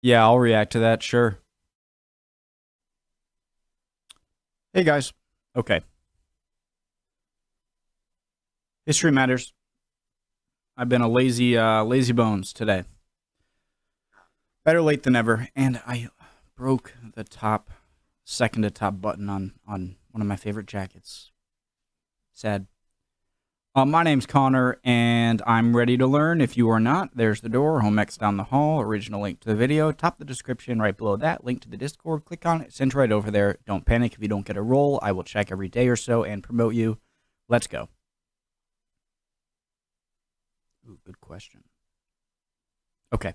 Yeah, I'll react to that, sure. Hey guys. Okay. History matters. I've been a lazy bones today. Better late than never, and I broke the second to top button on one of my favorite jackets. Sad. My name's Connor, and I'm ready to learn. If you are not, there's the door, home X down the hall, original link to the video, top of the description, right below that, link to the Discord. Click on it, send right over there. Don't panic if you don't get a role. I will check every day or so and promote you. Let's go. Ooh, good question. Okay.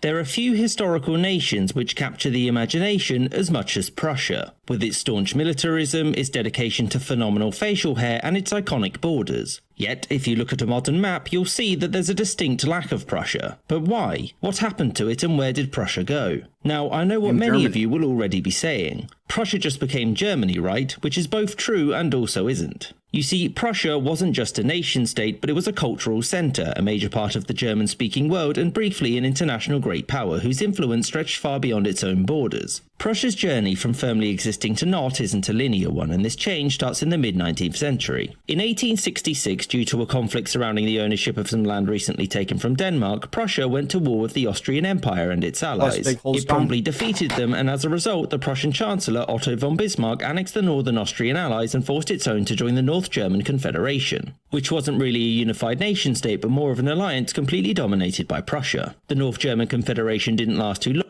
There are few historical nations which capture the imagination as much as Prussia, with its staunch militarism, its dedication to phenomenal facial hair, and its iconic borders. Yet, if you look at a modern map, you'll see that there's a distinct lack of Prussia. But why? What happened to it and where did Prussia go? Now, I know what many of you will already be saying. Prussia just became Germany, right? Which is both true and also isn't. You see, Prussia wasn't just a nation-state, but it was a cultural centre, a major part of the German-speaking world, and briefly an international great power whose influence stretched far beyond its own borders. Prussia's journey from firmly existing to not isn't a linear one, and this change starts in the mid-19th century. In 1866, due to a conflict surrounding the ownership of some land recently taken from Denmark, Prussia went to war with the Austrian Empire and its allies. It promptly defeated them, and as a result, the Prussian Chancellor Otto von Bismarck annexed the northern Austrian allies and forced its own to join the North German Confederation, which wasn't really a unified nation-state but more of an alliance completely dominated by Prussia. The North German Confederation didn't last too long.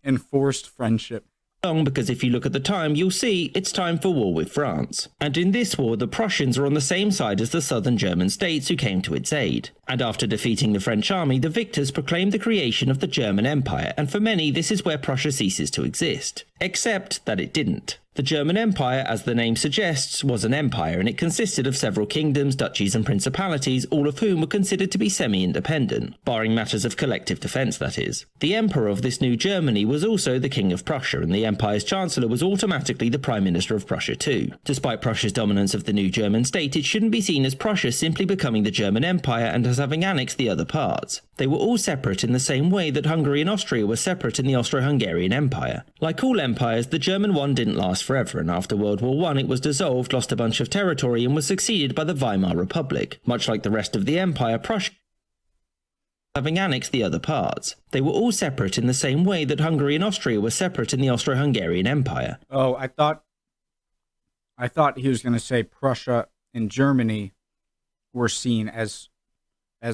Enforced friendship. Because if you look at the time, you'll see it's time for war with France. And in this war, the Prussians are on the same side as the southern German states who came to its aid. And after defeating the French army, the victors proclaimed the creation of the German Empire, and for many, this is where Prussia ceases to exist. Except that it didn't. The German Empire, as the name suggests, was an empire, and it consisted of several kingdoms, duchies and principalities, all of whom were considered to be semi-independent, barring matters of collective defence, that is. The emperor of this new Germany was also the King of Prussia, and the empire's chancellor was automatically the Prime Minister of Prussia too. Despite Prussia's dominance of the new German state, it shouldn't be seen as Prussia simply becoming the German Empire and as having annexed the other parts. They were all separate in the same way that Hungary and Austria were separate in the Austro-Hungarian Empire. Like all empires, the German one didn't last forever, and after World War I it was dissolved, lost a bunch of territory, and was succeeded by the Weimar Republic. Much like the rest of the empire, Prussia having annexed the other parts. They were all separate in the same way that Hungary and Austria were separate in the Austro-Hungarian Empire. Oh, I thought he was going to say Prussia and Germany were seen as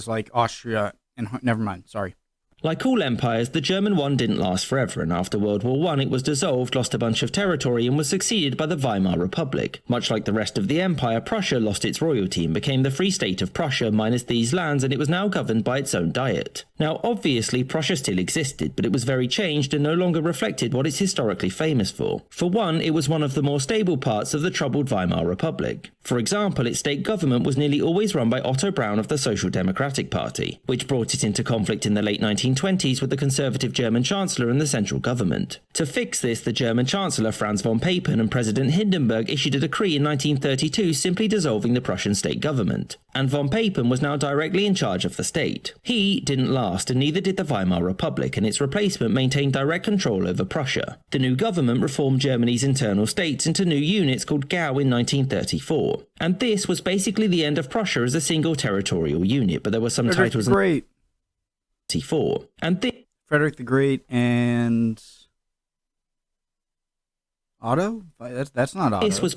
like Austria and never mind, sorry. Like all empires, the German one didn't last forever, and after World War I it was dissolved, lost a bunch of territory, and was succeeded by the Weimar Republic. Much like the rest of the empire, Prussia lost its royalty and became the Free State of Prussia minus these lands, and it was now governed by its own diet. Now obviously Prussia still existed, but it was very changed and no longer reflected what it's historically famous for. For one, it was one of the more stable parts of the troubled Weimar Republic. For example, its state government was nearly always run by Otto Braun of the Social Democratic Party, which brought it into conflict in the late 1920s with the conservative German Chancellor and the central government. To fix this, the German Chancellor Franz von Papen and President Hindenburg issued a decree in 1932 simply dissolving the Prussian state government, and von Papen was now directly in charge of the state. He didn't last, and neither did the Weimar Republic, and its replacement maintained direct control over Prussia. The new government reformed Germany's internal states into new units called Gau in 1934, and this was basically the end of Prussia as a single territorial unit, but there were some titles in 1934. And Frederick the Great and Otto? That's not Otto. This was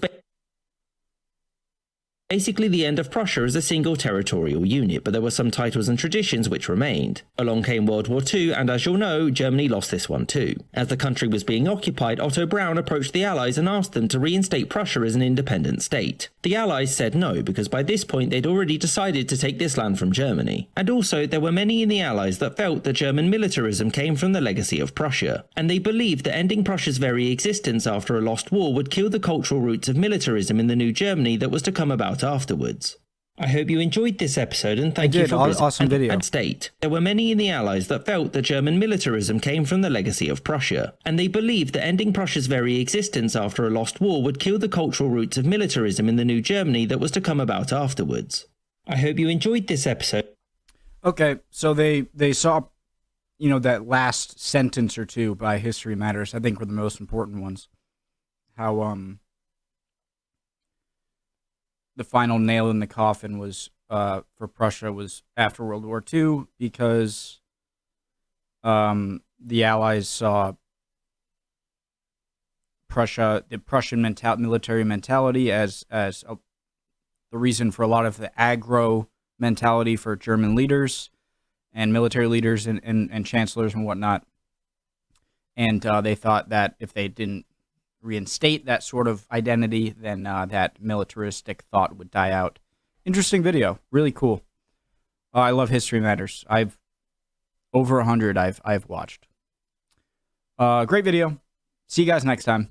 basically the end of Prussia as a single territorial unit, but there were some titles and traditions which remained. Along came World War II, and as you'll know, Germany lost this one too. As the country was being occupied, Otto Braun approached the Allies and asked them to reinstate Prussia as an independent state. The Allies said no, because by this point they'd already decided to take this land from Germany. And also, there were many in the Allies that felt that German militarism came from the legacy of Prussia, and they believed that ending Prussia's very existence after a lost war would kill the cultural roots of militarism in the new Germany that was to come about afterwards. I hope you enjoyed this episode, and thank you for awesome video. State. There were many in the Allies that felt that German militarism came from the legacy of Prussia, and they believed that ending Prussia's very existence after a lost war would kill the cultural roots of militarism in the new Germany that was to come about afterwards. I hope you enjoyed this episode. Okay, so they saw, that last sentence or two by History Matters, I think, were the most important ones. How the final nail in the coffin was for Prussia was after World War II, because the Allies saw the Prussian military mentality as the reason for a lot of the aggro mentality for German leaders and military leaders and chancellors and whatnot. And they thought that if they didn't reinstate that sort of identity, then that militaristic thought would die out. Interesting video. Really cool. I love History Matters. I've over 100 I've watched. Great video. See you guys next time.